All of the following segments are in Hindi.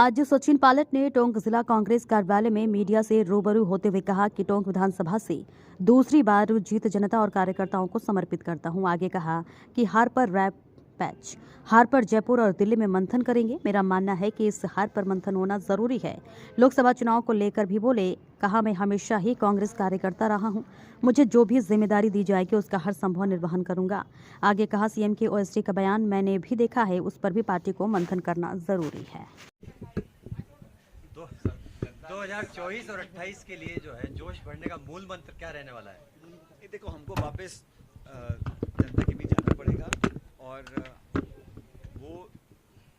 आज सचिन पायलट ने टोंक जिला कांग्रेस कार्यालय में मीडिया से रूबरू होते हुए कहा कि टोंक विधानसभा से दूसरी बार जीत जनता और कार्यकर्ताओं को समर्पित करता हूं। आगे कहा कि हार पर रैप पैच, हार पर जयपुर और दिल्ली में मंथन करेंगे। मेरा मानना है कि इस हार पर मंथन होना जरूरी है। लोकसभा चुनाव को लेकर भी बोले, कहा मैं हमेशा ही कांग्रेस कार्यकर्ता रहा हूं, मुझे जो भी जिम्मेदारी दी जाएगी उसका हर संभव निर्वहन करूंगा। आगे कहा सीएम के ओएसडी का बयान मैंने भी देखा है, उस पर भी पार्टी को मंथन करना जरूरी है। 2024 और 28 के लिए जो है जोश बढ़ने का मूल मंत्र क्या रहने वाला है? ये देखो, हमको वापस जनता के बीच जाना पड़ेगा और वो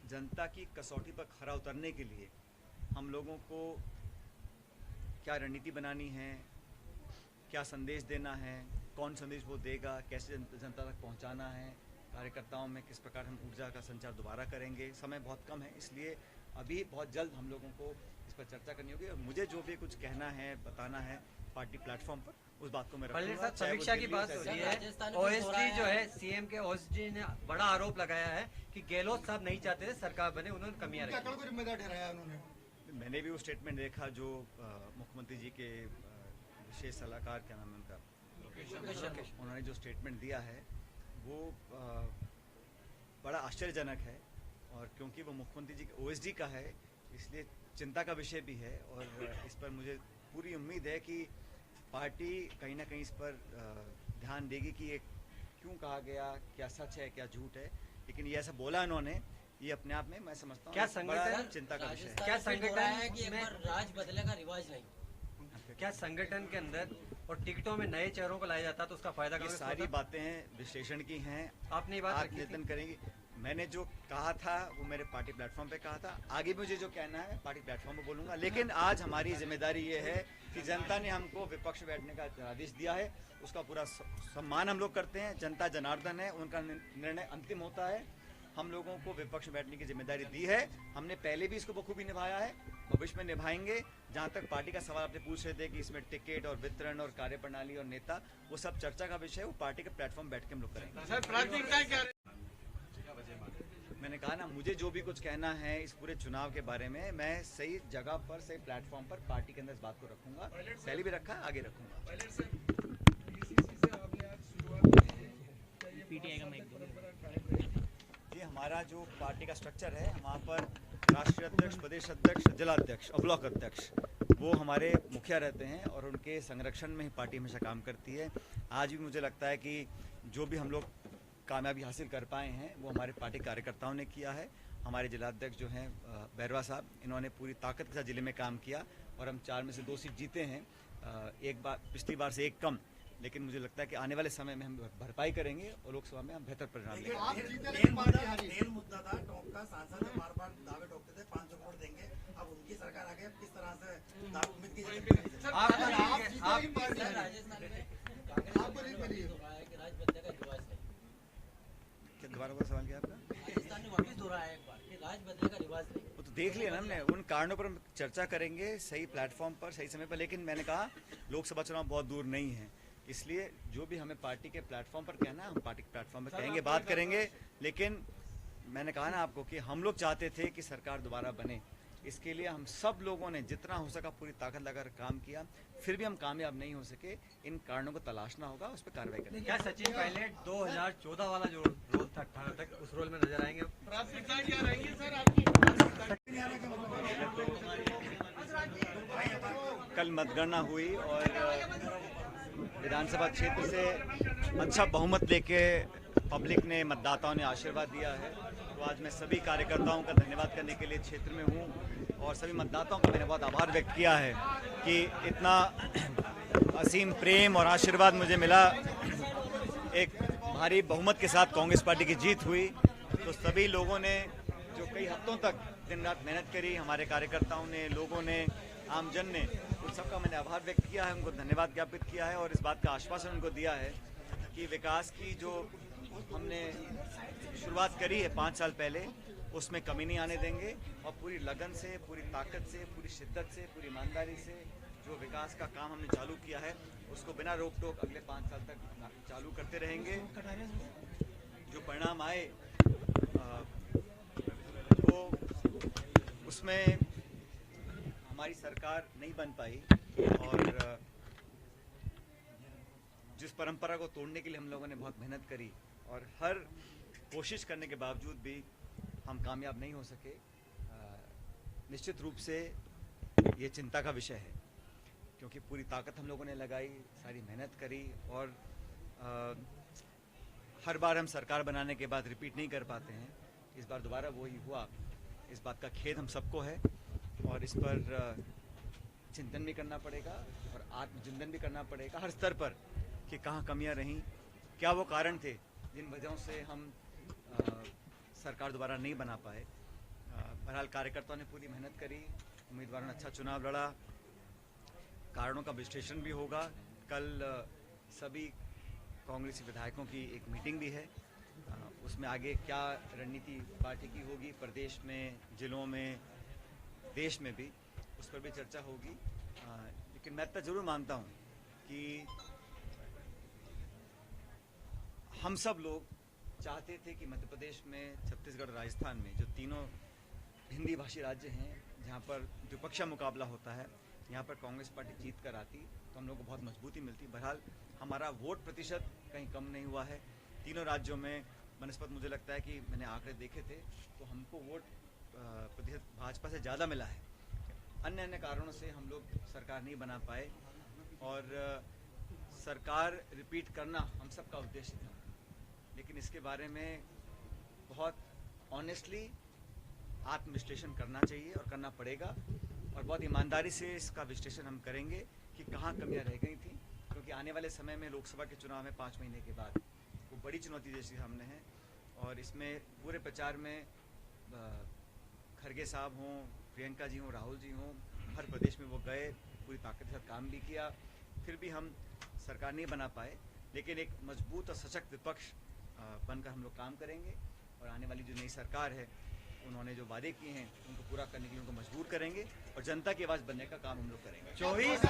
जनता की कसौटी पर खरा उतरने के लिए हम लोगों को क्या रणनीति बनानी है, क्या संदेश देना है, कौन संदेश वो देगा, कैसे जनता तक पहुंचाना है, कार्यकर्ताओं में किस प्रकार हम ऊर्जा का संचार दोबारा करेंगे। समय बहुत कम है, इसलिए अभी बहुत जल्द हम लोगों को इस पर चर्चा करनी होगी और मुझे जो भी कुछ कहना है, बताना है पार्टी प्लेटफॉर्म पर, उस बात को मैं रखूंगा। समीक्षा की बात हो रही है, ओएसडी जो है सीएम के ओएसडी ने बड़ा आरोप लगाया है कि गहलोत साहब नहीं चाहते थे सरकार बने, उन्होंने कमियां रखी। मैंने भी वो स्टेटमेंट देखा जो मुख्यमंत्री जी के विशेष सलाहकार, क्या नाम है उनका, उन्होंने जो स्टेटमेंट दिया है वो बड़ा आश्चर्यजनक है और क्योंकि वो मुख्यमंत्री जी के ओएसडी का है इसलिए चिंता का विषय भी है और इस पर मुझे पूरी उम्मीद है कि पार्टी कहीं ना कहीं इस पर ध्यान देगी कि ये क्यों कहा गया, क्या सच है क्या झूठ है। लेकिन ये ऐसा बोला इन्होंने, ये अपने आप में मैं समझता हूँ क्या संगठन चिंता का विषय है। क्या संगठन है कि राज बदलेगा, रिवाज नहीं? क्या संगठन के अंदर और टिकटों में नए चेहरों को लाया जाता तो उसका फायदा? ये सारी बातें विश्लेषण की हैं, आपने बात निवेदन करेंगी। मैंने जो कहा था वो मेरे पार्टी प्लेटफॉर्म पे कहा था, आगे मुझे जो कहना है पार्टी प्लेटफॉर्म पे बोलूंगा। लेकिन आज हमारी जिम्मेदारी ये है कि जनता ने हमको विपक्ष बैठने का आदेश दिया है, उसका पूरा सम्मान हम लोग करते हैं। जनता जनार्दन है, उनका निर्णय अंतिम होता है। हम लोगों को विपक्ष बैठने की जिम्मेदारी दी है, हमने पहले भी इसको बखूबी निभाया है, भविष्य में निभाएंगे। जहाँ तक पार्टी का सवाल आपने पूछ रहे थे कि इसमें टिकट और वितरण और कार्यप्रणाली और नेता, वो सब चर्चा का विषय है, वो पार्टी के प्लेटफॉर्म बैठ के हम लोग करेंगे। मैंने कहा ना, मुझे जो भी कुछ कहना है इस पूरे चुनाव के बारे में, मैं सही जगह पर, सही प्लेटफॉर्म पर पार्टी के अंदर इस बात को रखूंगा। पहले भी रखा, आगे रखूंगा। ये हमारा जो पार्टी का स्ट्रक्चर है, वहाँ पर राष्ट्रीय अध्यक्ष, प्रदेश अध्यक्ष, जिलाध्यक्ष और ब्लॉक अध्यक्ष वो हमारे मुखिया रहते हैं और उनके संरक्षण में ही पार्टी हमेशा काम करती है। आज भी मुझे लगता है कि जो भी हम लोग कामयाबी हासिल कर पाए हैं वो हमारे पार्टी कार्यकर्ताओं ने किया है। हमारे जिलाध्यक्ष जो हैं बैरवा साहब, इन्होंने पूरी ताकत के साथ जिले में काम किया और हम 4 में से 2 सीट जीते हैं, एक बार पिछली बार से 1 कम। लेकिन मुझे लगता है कि आने वाले समय में हम भरपाई करेंगे और लोकसभा में हम बेहतर परिणाम लेंगे। मुद्दा था टोंक का, सांसद बार-बार दावे ठोकते थे 500 करोड़ देंगे, अब उनकी सरकार आ गई, किस तरह से दावे उम्मीद की दोबारा का सवाल क्या आपका? राजस्थान ने वापस दोहराया एक बार कि राज बदलेगा, रिवाज नहीं। वो तो देख लिया ना हमने, उन कारणों पर हम चर्चा करेंगे सही प्लेटफॉर्म पर, सही समय पर। लेकिन मैंने कहा लोकसभा चुनाव बहुत दूर नहीं है, इसलिए जो भी हमें पार्टी के प्लेटफॉर्म पर कहना है हम पार्टी के प्लेटफॉर्म पर कहेंगे, बात करेंगे। लेकिन मैंने कहा ना आपको कि हम लोग चाहते थे कि सरकार दोबारा बने, इसके लिए हम सब लोगों ने जितना हो सका पूरी ताकत लगाकर काम किया, फिर भी हम कामयाब नहीं हो सके। इन कारणों को तलाशना होगा, उस पर कार्रवाई करेंगे। क्या सचिन पायलट 2014 वाला जो रोल था 18 तक, उस रोल में नजर आएंगे? कल मतगणना हुई और विधानसभा क्षेत्र से अच्छा बहुमत लेके पब्लिक ने, मतदाताओं ने आशीर्वाद दिया है। तो आज मैं सभी कार्यकर्ताओं का धन्यवाद करने के लिए क्षेत्र में हूँ और सभी मतदाताओं का मैंने बहुत आभार व्यक्त किया है कि इतना असीम प्रेम और आशीर्वाद मुझे मिला। एक भारी बहुमत के साथ कांग्रेस पार्टी की जीत हुई। तो सभी लोगों ने जो कई हफ्तों तक दिन रात मेहनत करी, हमारे कार्यकर्ताओं ने, लोगों ने, आमजन ने, उन सबका मैंने आभार व्यक्त किया है, उनको धन्यवाद ज्ञापित किया है और इस बात का आश्वासन उनको दिया है कि विकास की जो हमने शुरुआत करी है 5 साल पहले, उसमें कमी नहीं आने देंगे और पूरी लगन से, पूरी ताकत से, पूरी शिद्दत से, पूरी ईमानदारी से जो विकास का काम हमने चालू किया है उसको बिना रोक टोक अगले 5 साल तक चालू करते रहेंगे। जो परिणाम आए वो उसमें हमारी सरकार नहीं बन पाई और जिस परंपरा को तोड़ने के लिए हम लोगों ने बहुत मेहनत करी और हर कोशिश करने के बावजूद भी हम कामयाब नहीं हो सके, निश्चित रूप से ये चिंता का विषय है, क्योंकि पूरी ताकत हम लोगों ने लगाई, सारी मेहनत करी और हर बार हम सरकार बनाने के बाद रिपीट नहीं कर पाते हैं। इस बार दोबारा वही हुआ, इस बात का खेद हम सबको है और इस पर चिंतन भी करना पड़ेगा और आत्मचिंतन भी करना पड़ेगा हर स्तर पर कि कहाँ कमियां रहीं, क्या वो कारण थे जिन वजहों से हम सरकार दोबारा नहीं बना पाए। बहरहाल कार्यकर्ताओं ने पूरी मेहनत करी, उम्मीदवारों ने अच्छा चुनाव लड़ा, कारणों का विश्लेषण भी होगा। कल सभी कांग्रेसी विधायकों की एक मीटिंग भी है, उसमें आगे क्या रणनीति पार्टी की होगी, प्रदेश में, जिलों में, देश में भी, उस पर भी चर्चा होगी। लेकिन मैं तो जरूर मानता हूँ कि हम सब लोग चाहते थे कि मध्य प्रदेश में, छत्तीसगढ़, राजस्थान में जो तीनों हिंदी भाषी राज्य हैं, जहाँ पर द्विपक्षीय मुकाबला होता है, यहाँ पर कांग्रेस पार्टी जीत कर आती तो हम लोग को बहुत मजबूती मिलती। बहरहाल हमारा वोट प्रतिशत कहीं कम नहीं हुआ है। तीनों राज्यों में बनस्पत मुझे लगता है कि मैंने आंकड़े देखे थे तो हमको वोट प्रतिशत भाजपा से ज़्यादा मिला है। अन्य कारणों से हम लोग सरकार नहीं बना पाए और सरकार रिपीट करना हम सबका उद्देश्य था, लेकिन इसके बारे में बहुत ऑनेस्टली आत्मविश्लेषण करना चाहिए और करना पड़ेगा और बहुत ईमानदारी से इसका विश्लेषण हम करेंगे कि कहाँ कमियां रह गई थी, क्योंकि आने वाले समय में लोकसभा के चुनाव में 5 महीने के बाद वो बड़ी चुनौती जैसी सामने है और इसमें पूरे प्रचार में खड़गे साहब हों, प्रियंका जी हों, राहुल जी हों, हर प्रदेश में वो गए, पूरी ताकत के साथ काम भी किया, फिर भी हम सरकार नहीं बना पाए। लेकिन एक मजबूत और सशक्त विपक्ष बनकर हम लोग काम करेंगे और आने वाली जो नई सरकार है उन्होंने जो वादे किए हैं उनको पूरा करने के लिए उनको मजबूर करेंगे और जनता की आवाज़ बनने का काम हम लोग करेंगे। 24